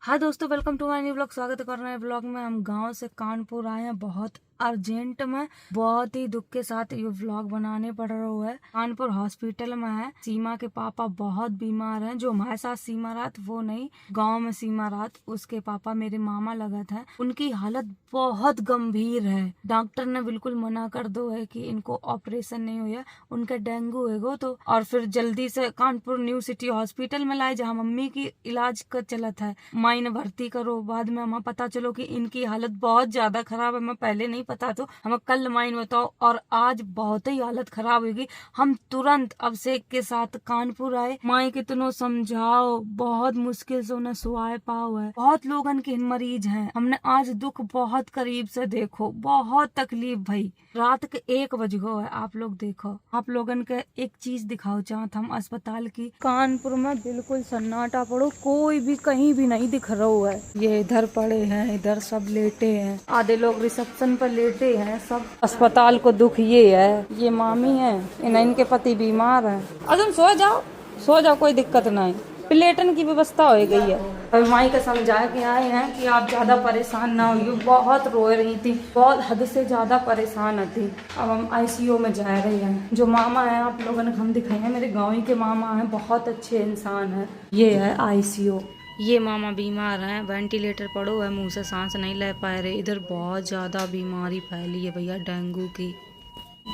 हाँ दोस्तों, welcome to my new blog. स्वागत कर रहे हैं ब्लॉग में। हम गांव से कानपुर आए हैं बहुत अर्जेंट में। बहुत ही दुख के साथ ये व्लॉग बनाने पड़ रहा है। कानपुर हॉस्पिटल में है। सीमा के पापा बहुत बीमार हैं। जो हमारे साथ सीमा रात वो नहीं, गांव में सीमा रात उसके पापा मेरे मामा लगत है। उनकी हालत बहुत गंभीर है। डॉक्टर ने बिल्कुल मना कर दो है कि इनको ऑपरेशन नहीं हुआ, उनका डेंगू है तो। और फिर जल्दी से कानपुर न्यू सिटी हॉस्पिटल में लाए जहाँ मम्मी की इलाज का चलत है। माई ने भर्ती करो। बाद में हमें पता चलो कि इनकी हालत बहुत ज्यादा खराब है। मैं पहले नहीं पता तो हमें कल माई ने बताओ और आज बहुत ही हालत खराब होगी। हम तुरंत अभिषेक के साथ कानपुर आए। माई कितनो समझाओ, बहुत मुश्किल से उन्हें सुवाए पाओ है। बहुत लोगन के मरीज हैं। हमने आज दुख बहुत करीब से देखो। बहुत तकलीफ भई। रात के 1 बज गो है। आप लोग देखो, आप लोगन के एक चीज दिखाओ चाहत हम अस्पताल की। कानपुर में बिल्कुल सन्नाटा पड़ो, कोई भी कहीं भी नहीं दिख रहा है। ये इधर पड़े हैं, इधर सब लेटे हैं। आधे लोग रिसेप्शन पर लेटे हैं। सब अस्पताल को दुख ये है। ये मामी है, इनके पति बीमार है। तुम सो जाओ, सो जाओ, कोई दिक्कत नहीं। प्लेटन की व्यवस्था हो गई है। अब माई का समझा के आए हैं कि आप ज्यादा परेशान ना होइए। बहुत रो रही थी, बहुत हद से ज्यादा परेशान थी। अब हम आईसीयू में जा रहे हैं। जो मामा है आप लोगों ने हम दिखाए हैं, मेरे गाँव के मामा हैं, बहुत अच्छे इंसान है। ये है आईसीयू। ये मामा बीमार हैं, वेंटिलेटर पड़ो है, मुंह से सांस नहीं ले पा रहे। इधर बहुत ज्यादा बीमारी फैली है भैया, डेंगू की।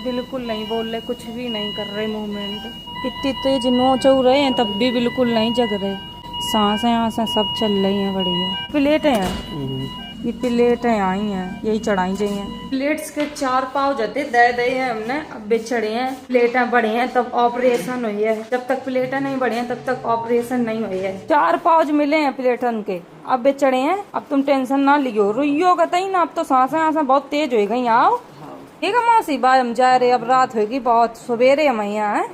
बिल्कुल नहीं बोल रहे, कुछ भी नहीं कर रहे मूवमेंट। इतनी तेज नोच रहे हैं तब भी बिल्कुल नहीं जग रहे। सांसें आसें सब चल रही हैं बढ़िया। प्लेटें हैं, ये प्लेटें आई हैं, यही चढ़ाई चाहिए। प्लेट्स के 4 पाव जते दे दे हैं हमने। अब बिछड़े हैं, प्लेटें बढ़े हैं तब ऑपरेशन हुई है। जब तक प्लेटें नहीं बढ़े हैं तब तक ऑपरेशन नहीं हुई है। 4 पाव मिले हैं प्लेटन के, अब बिछड़े हैं। अब तुम टेंशन ना लियो, रुइयो कतई ना। अब तो सांसें आसें बहुत तेज हो गई। आओ ठीक है मौसी, बाय हम जा रहे। अब रात होगी बहुत, सवेरे हम यहाँ है।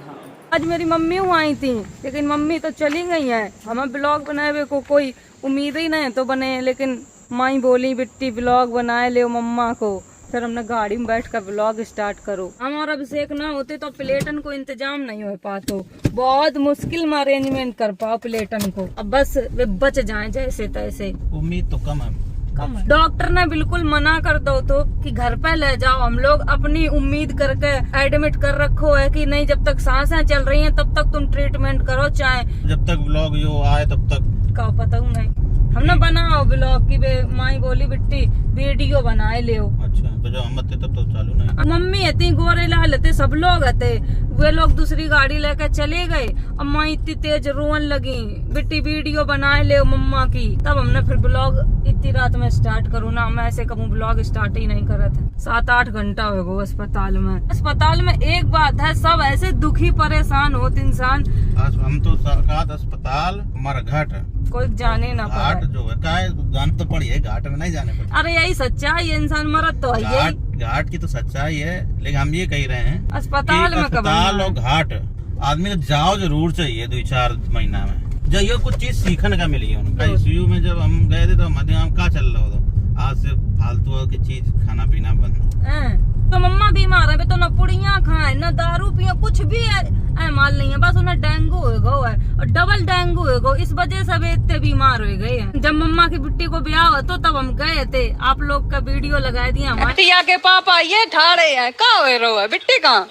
आज मेरी मम्मी आई थी, लेकिन मम्मी तो चली गई है। हमें ब्लॉग बनाए हुए को कोई उम्मीद ही नहीं तो बने, लेकिन माई बोली बिट्टी ब्लॉग बनाए ले मम्मा को। फिर हमने गाड़ी में बैठ कर ब्लॉग स्टार्ट करो। हमारा अभिषेक ना होते तो प्लेटन को इंतजाम नहीं हो पातो। बहुत मुश्किल में अरेंजमेंट कर पाओ प्लेटन को। अब बस वे बच जाए जैसे तैसे। उम्मीद तो कम है। डॉक्टर ने बिल्कुल मना कर दो तो कि घर पे ले जाओ। हम लोग अपनी उम्मीद करके एडमिट कर रखो है कि नहीं, जब तक सांसें चल रही हैं तब तक तुम ट्रीटमेंट करो, चाहे जब तक ब्लॉग यो आए तब तक का पता नहीं। हमने बनाओ ब्लॉग की माई बोली बिट्टी वीडियो बनाए ले। अच्छा तो जब हम थे तब तो चालू नहीं। मम्मी हती, गोरे लाल थे, सब लोग थे। वे लोग दूसरी गाड़ी लेकर चले गए। अब माई इतनी तेज रोन लगी, बिट्टी वीडियो बनाए ले मम्मा की। तब हमने फिर ब्लॉग इतनी रात में स्टार्ट करूँ ना। मैं ऐसे कभी ब्लॉग स्टार्ट ही नहीं करा था। 7-8 घंटा हो गो अस्पताल में। अस्पताल में एक बात है, सब ऐसे दुखी परेशान होते इंसान। हम तो सरकार अस्पताल हमारा घाट है, कोई जाने ना पाए। घाट जो है जान तो पड़ी है, घाट में नहीं जाने पड़े। अरे यही सच्चाई है, इंसान मरद तो है यही। घाट की तो सच्चाई है, लेकिन हम ये कह रहे हैं अस्पताल में अस्पताल और घाट आदमी को जाओ जरूर चाहिए 2-4 महीना में। जब ये कुछ चीज सीखने का मिली है उनको। आईसीयू में जब हम गए थे तो हम क्या चल रहा था, आज से फालतू की चीज खाना पीना बंद। तो मम्मा बीमार है तो न पुड़िया खाए न दारू पिए, कुछ भी माल नहीं है। बस उन्हें डेंगू हो गो है और डबल डेंगू हो गो। इस वजह से वे इतने बीमार हो गए हैं। जब मम्मा की बिट्टी को ब्याह हो तो तब हम गए थे। आप लोग का वीडियो लगाए दिया हमारे। बिट्टिया के पापा ये ठाड़े हैं, कहाँ हो रहो है बिट्टी, कहाँ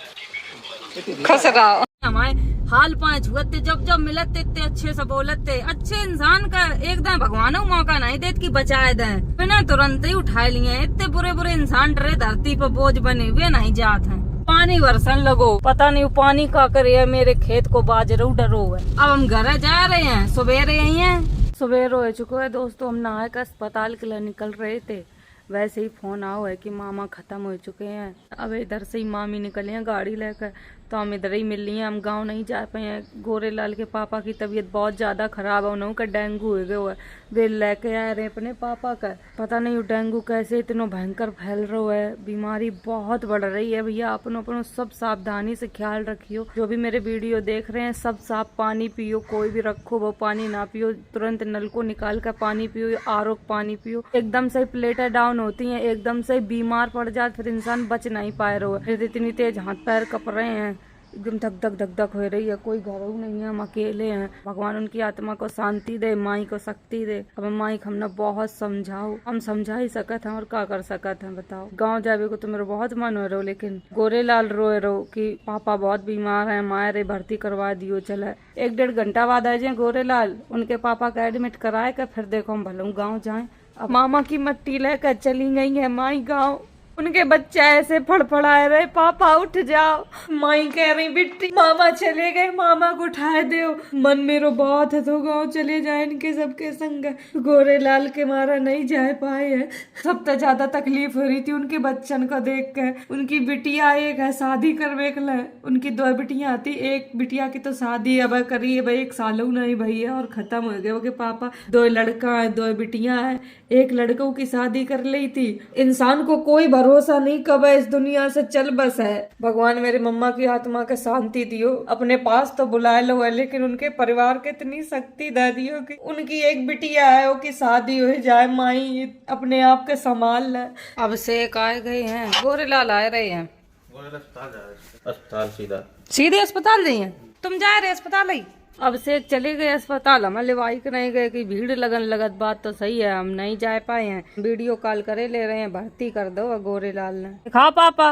खस रहा हमारे हाल पाँच हुए। जब जब मिलते इतने अच्छे से बोलते। अच्छे इंसान का एकदम भगवान मौका नहीं देते कि बचाए दें, बिना तुरंत ही उठाए लिए। इतने बुरे बुरे इंसान डरे धरती पर बोझ बने हुए नहीं जात हैं। पानी बरसन लगो, पता नहीं पानी का करे मेरे खेत को बाजरू डरो है। अब हम घर जा रहे हैं, सवेरे यही है। सवेरे हो चुका है दोस्तों। हम नहाए का अस्पताल के लिए निकल रहे थे, वैसे ही फोन आओ है कि मामा खत्म हो चुके हैं। अब इधर से ही मामी निकले हैं गाड़ी लेकर, तो हम इधर ही मिल लिए। हम गांव नहीं जा पाए हैं। गोरे लाल के पापा की तबीयत बहुत ज्यादा खराब है, उन्होंने का डेंगू हो गया है। वे लेके आए रहे अपने पापा का। पता नहीं डेंगू कैसे इतना भयंकर फैल रहा है, बीमारी बहुत बढ़ रही है। भैया अपनो सब सावधानी से ख्याल रखियो। जो भी मेरे वीडियो देख रहे हैं सब साफ पानी पियो। कोई भी रखो वो पानी ना पियो, तुरंत नल को निकाल कर पानी पियो, आरओ पानी पियो। एकदम से प्लेटें डाउन होती हैं, एकदम से बीमार पड़ जाते, फिर इंसान बच नहीं पाए रहा है। इतनी तेज हाथ पैर कप रहे हैं, एकदम धक धक धक धक हो रही है। कोई घर नहीं है, हम अकेले हैं। भगवान उनकी आत्मा को शांति दे, माई को शक्ति दे। अब माई हमने बहुत समझाओ, हम समझा ही सकत हैं और क्या कर सकत हैं बताओ। गाँव जावे को तो मेरा बहुत मन हो रहा, लेकिन गोरेलाल रोए रहो कि पापा बहुत बीमार है, माए रे भर्ती करवा दियो। चले 1-1.5 घंटा बाद आ जाए गोरेलाल, उनके पापा का एडमिट कराए कर फिर देखो हम भले गाँव जाए। अब मामा की मट्टी लेकर चली गई है माई गाँव। उनके बच्चे ऐसे फड़फड़ाए रहे, पापा उठ जाओ। माई कह रही बिट्टी मामा चले गए, मामा को उठाए दो। मन मेरो बहुत है तो गाँव चले जाए इनके सबके संग। गोरेलाल के मारा नहीं जा पाए है। सब तो ज्यादा तकलीफ हो रही थी उनके बच्चन को देख कर। उनकी बिटिया एक है, शादी करवे के लिए उनकी 2 बिटिया आती। एक बिटिया की तो शादी अब करी है भाई, 1 साल नहीं भई है और खत्म हो गए। वो पापा 2 लड़का है, 2 बिटिया है। एक लड़कों की शादी कर ली थी। इंसान को कोई भरोसा नहीं कब इस दुनिया से चल बस है। भगवान मेरे मम्मा की आत्मा के शांति दियो। अपने पास तो बुलाए लो है, लेकिन उनके परिवार के इतनी शक्ति दे दियो कि उनकी एक बिटिया है, वो की शादी हो जाए, माई अपने आप के संभाल ले। अब से आए गए हैं, गोरेलाल आए रहे हैं। अस्पताल सीधे अस्पताल गई हैं? तुम जा रहे अस्पताल ही? अब से चले गए अस्पताल, हम लिवाई के नहीं गए कि भीड़ लगन लगत। बात तो सही है, हम नहीं जा पाए हैं। वीडियो कॉल करे ले रहे हैं, भर्ती कर दो गोरेलाल ने। खा पापा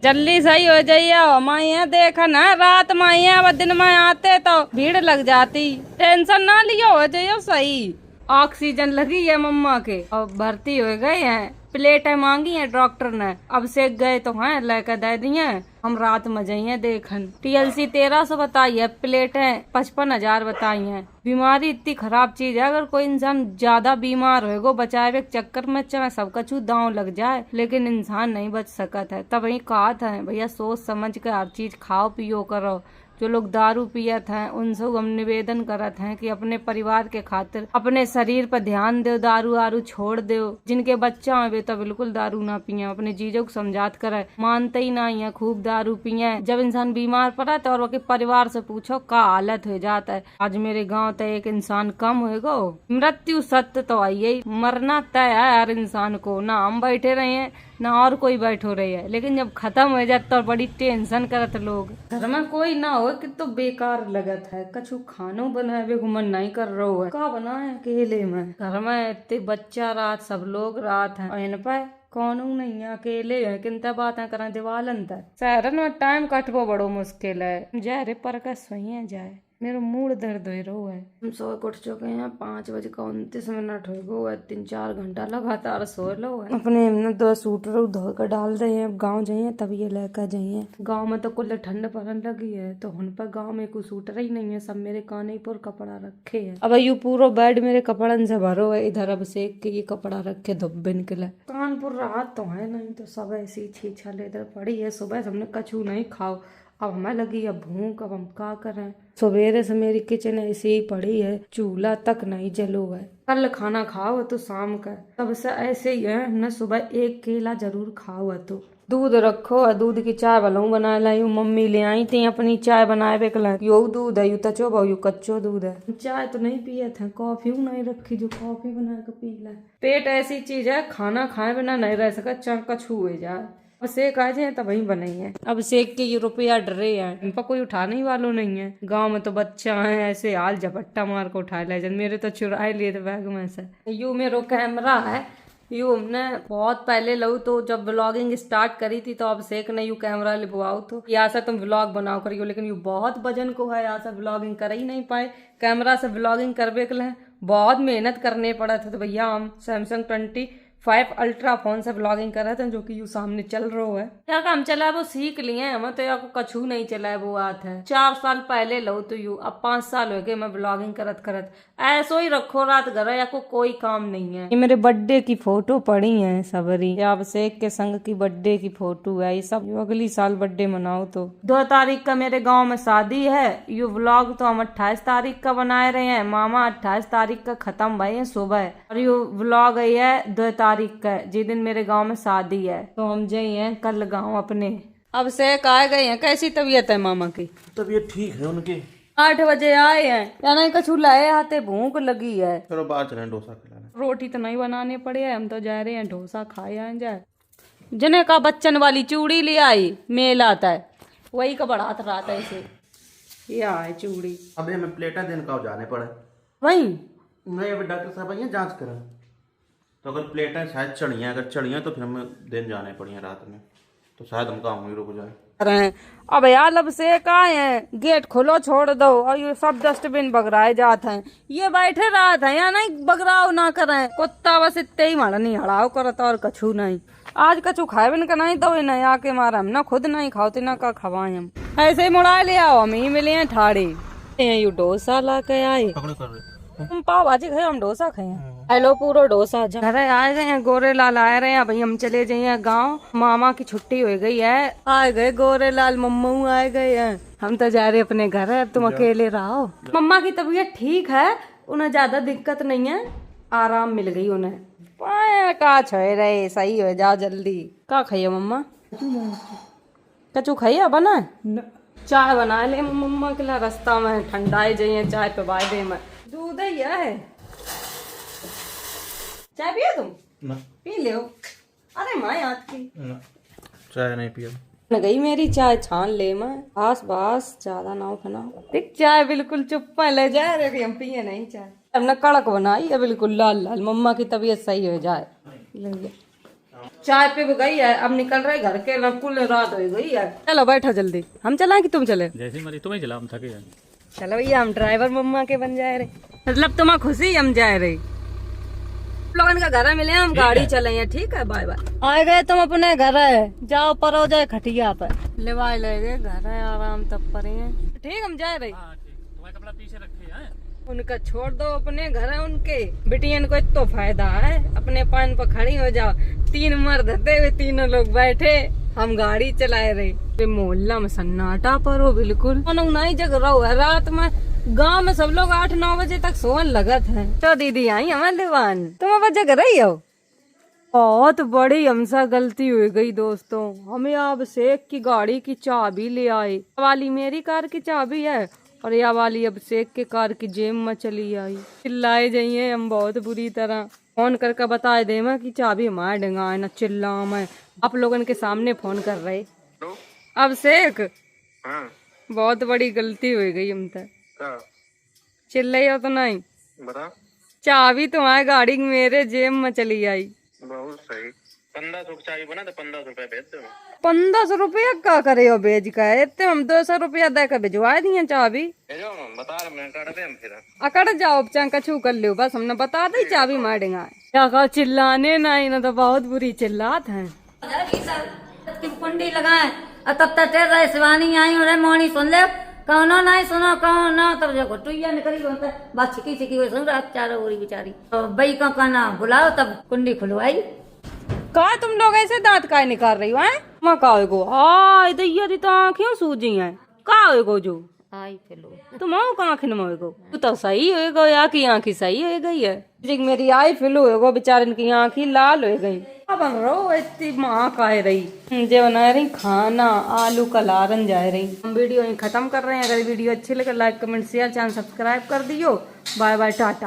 जल्दी सही हो जाइए। माइया देख ना रात माइया अब दिन में आते तो भीड़ लग जाती। टेंशन ना लियो, हो जाइए सही। ऑक्सीजन लगी है मम्मा के और भर्ती हो गए हैं। प्लेटें मांगी है डॉक्टर ने, अब से गए तो हैं लेकर दे दिए। हम रात में जाइए देखन। TLC 1300 बताई है, प्लेटें 55,000 बताई हैं। बीमारी इतनी खराब चीज है, अगर कोई इंसान ज्यादा बीमार होएगो बचावे के चक्कर में चाहे सब कछु दांव लग जाए, लेकिन इंसान नहीं बच सकता है। तब वही कहा था भैया सोच समझ के हर चीज खाओ पियो करो। जो लोग दारू पियत हैं उनसे हम निवेदन करत हैं कि अपने परिवार के खातिर अपने शरीर पर ध्यान दो, दारू आरू छोड़ दो। जिनके बच्चा है वे तो बिल्कुल दारू ना पिए। अपने जीजों को समझात करे, मानते ही नहीं है, खूब दारू पिए। जब इंसान बीमार पड़ा तो और वो के परिवार से पूछो का हालत हो जाता है। आज मेरे गाँव तो एक इंसान कम होएगो। मृत्यु सत्य तो आई, मरना तय है हर इंसान को। ना हम बैठे रहे हैं ना और कोई बैठो रही है, लेकिन जब खत्म हो जाए तो बड़ी टेंशन करत लोग। घर में कोई ना हो कि तो बेकार लगत है। कछु खानो बनावे को मन नहीं कर रहा है, का बनाए अकेले में। घर में इतने बच्चा रात सब लोग रात है, इन पे कौन नहीं है, अकेले है। किंता बातें करें दिवालन तक। शहरन में टाइम कटबो बड़ो मुश्किल है। जाए रे पर का सही जाए, मेरा मूड दर्द हो रहा है। हम सो उठ चुके हैं, 5:29 हो गए। 3-4 घंटा लगातार सो लो है। अपने हमने 2 सूट धो कर डाल दे हैं। गाँव जाइए तब ये लेकर जाइए। गाँव में तो कुल ठंड पड़न लगी है, तो उन पर गाँव में कोई सूटर ही नहीं है। सब मेरे काने पर कपड़ा रखे है। अब यू पूरा बेड मेरे कपड़न से भरो है। इधर अब से के ये कपड़ा रखे धुब्बिन के लिए। कानपुर रात तो है नहीं, तो सब ऐसी छीछल इधर पड़ी है। सुबह से हमने कछु नहीं खाओ, अब हमें लगी अब भूख। अब हम क्या करें? सवेरे से मेरी किचन ऐसी ही पड़ी है, चूल्हा तक नहीं जलो है। कल खाना खाओ तो शाम का, तब से ऐसे ही है। हमने सुबह 1 केला जरूर खाओ। तो दूध रखो है, दूध की चाय भलू बना लाई। मम्मी ले आई थी अपनी चाय बनाए बेकला। यो दूध है, यू तचो भाऊ, यू कच्चो दूध है। चाय तो नहीं पिए थे, कॉफी नहीं रखी जो कॉफी बना के पी ले। पेट ऐसी चीज है, खाना खाए बिना नहीं रह सका, चाहे कछु हो जाए। अब सेक आ जाए तब वही बनाई है। अब सेक के ये रुपया डरे हैं, इन पर कोई उठाने वालों नहीं है। गांव में तो बच्चा है ऐसे हाल झपट्टा मार को उठा ले। मेरे तो चुराए लिए थे बैग में से। यू मेरो कैमरा है, यू हमने बहुत पहले लो तो जब व्लॉगिंग स्टार्ट करी थी तो अब सेक ने यू कैमरा लिखवाओ तो यहाँ से तुम व्लॉग बनाओ करियो। लेकिन यू बहुत वजन को है, यहाँ से व्लॉगिंग कर ही नहीं पाए। कैमरा से व्लॉगिंग करवे के लिए बहुत मेहनत करने पड़ा था। तो भैया हम सैमसंग 25 अल्ट्रा फोन से व्लॉगिंग कर रहे थे, जो कि यू सामने चल रहा है। क्या काम चला है वो सीख लिए, हमें तो यहाँ को कछु नहीं चला है वो बात है। 4 साल पहले लो तो यू, अब 5 साल हो गए मैं व्लॉगिंग करत करत। ऐसो ही रखो रात घर, या को कोई काम नहीं है। ये मेरे बर्थडे की फोटो पड़ी है सबरी, अब शेख के संग की बर्थडे की फोटो है। ये सब अगली साल बर्थडे मनाओ। तो 2 तारीख का मेरे गाँव में शादी है। यू व्लॉग तो हम 28 तारीख का बनाए रहे हैं। मामा 28 तारीख का खत्म भई है सुबह, और यू व्लॉग है 2 तारीख का, जिस दिन मेरे गांव में शादी है। तो हम जाइए कल गांव अपने। अब से आए गए हैं। कैसी तबीयत है मामा की? तबीयत ठीक है उनकी। 8 बजे आए हैं, या नहीं कछु लाए आते, भूख लगी है। चलो बाहर चलें, डोसा खिलाना। रोटी तो नहीं बनाने पड़े है, हम तो जा रहे हैं डोसा खाए आए जाए। जिन्हें का बच्चन वाली चूड़ी ले आई, मेल आता है वही का बढ़ात रहा था इसे। ये आए चूड़ी, अबे हमें प्लेटा दिन का जाने पड़े वही नहीं। अभी डॉक्टर साहब आइए जांच करें, तो अगर प्लेटें शायद चढ़ियाँ, अगर चढ़ियाँ तो फिर हमें दिन जाने पड़िए रात में, तो शायद हम काम ही रुक जाए। रहे। अब यार अब से का है, गेट खोलो छोड़ दो और ये सब डस्टबिन बगराए जाते हैं। ये बैठे रहते हैं या नहीं, बगराव ना करें, कुत्ता बस इतने ही मारा नहीं हड़ाव करता और कछु नहीं। आज कछु खाए भी नहीं तो नहीं आके मारा, हम ना खुद नहीं खाते ना का खवाए, हम ऐसे ही मुड़ा ले आओ, हम ही मिले हैं ठाड़े। यू डोसा ला के आए, तुम पाव भाजी खाए हम डोसा खाए। हेलो पूरा डोसा घर आए गए हैं, गोरे लाल आए रहे हैं, भाई हम चले जाइए गांव, मामा की छुट्टी हो गई है, आए गए गोरे लाल, मम्मू आए गए हैं, हम तो जा रहे अपने घर है, अब तुम अकेले रहो। मम्मा की तबीयत ठीक है, उन्हें ज्यादा दिक्कत नहीं है, आराम मिल गई उन्हें। का छोए रहे सही हो जाओ जल्दी। का खाइए मम्मा? कचू खाइए बना चाय बना ले मम्मा के लिए, रास्ता में ठंडाए जाइए, चाय पे बाय दे में दूध ही है। चाय पियो तुम? ना। P low. अरे माँ याद की ना। चाय नहीं पिया न गई मेरी चाय छान ले मैं, आस पास ज्यादा ना खाना। देख चाय बिल्कुल चुप ले जाए रे, हम पिए नहीं चाय, हमने कड़क बनाई है बिल्कुल लाल लाल, मम्मा की तबीयत सही हो जाए। चाय पे गई है, अब निकल रहे घर के, कुल रात हो गई है। चलो बैठो जल्दी, हम चलाएं कि तुम चले? जैसे मरी तुम्हें चला, हम थके हैं। चलो भैया हम ड्राइवर मम्मा के बन जाए रहे, मतलब तुम्हें खुशी हम जाए रहे, लोगन का घर मिले हम गाड़ी चले। ठीक है बाय बाय। आए गए तुम अपने घर है, जाओ परो जाए खटिया पे ले गए घर है, आराम तब परे हैं। ठीक हम जाए रहे, तुम्हारा कपड़ा पीछे रखे हैं, उनका छोड़ दो, अपने घर है उनके, बेटियन को इतना फायदा है, अपने पान पर खड़ी हो जाओ। 3 मर्द थे, वे तीनों लोग बैठे, हम गाड़ी चलाए रहे। मोहल्ला में सन्नाटा पर हो बिल्कुल, नहीं जग रहा है रात में, गांव में सब लोग 8-9 बजे तक सोन लगत है। तो दीदी आई हमारे दीवान, तुम अब जग रही हो। बहुत बड़ी हमसे गलती हो गई दोस्तों, हमें अब शेख की गाड़ी की चाबी ले आए, वाली मेरी कार की चाबी है और यह वाली अब शेख के कार की जेब में चली आई। चिल्लाए जाइए हम बहुत बुरी तरह, फोन करके बताए दे मैं कि चाबी हमारे डंगा है, न चिल्ला मैं आप लोगन के सामने फोन कर रहे। अब शेख बहुत बड़ी गलती हो गई हमसे, चिल्लाई हो तो नहीं, चाबी तुम्हारी गाड़ी मेरे जेब में चली आई। बहुत सही। 1500 की चाबी बना तो 1500 रुपया भेज दो। 1500 रुपया क्या करे हो बेच का, इतने हम 200 रुपया दे कर भिजवा दिए चाबी। बता रहे अकड़ जाओ चाहे कछू कर लो, बस हमने बता दी चाबी मारेगा। क्या कहा चिल्लाने नहीं ना, तो बहुत बुरी चिल्लात है। कुंडी लगाए तब तक रहे शिवानी आई हो रहे, मोनी सुन ले कौनो नहीं सुनो कौन ना, तब जब टुइया निकली बात छिकी छिकी हुई सुन रहा चारों ओरी बेचारी, तो बई का कहना बुलाओ तब कुंडी खुलवाई। का तुम लोग ऐसे दांत काय निकाल रही हो हैं? माँ का होगो हाय दैया दी तो आँखें सूजी हैं, का होगो जो आई फिलो तुम आओ का आँखें में होगो, तू तो सही होगो या की आँखी सही हो गई है, जिग मेरी आई फिलो होगो बेचारन की आँखी लाल हो गई। अब हम रो इतनी माँ का रही जो बना रही खाना आलू का लारन जा रही। हम वीडियो यहीं खत्म कर रहे हैं, अगर वीडियो अच्छी लगे like comment share channel subscribe कर दियो। Bye bye Tata.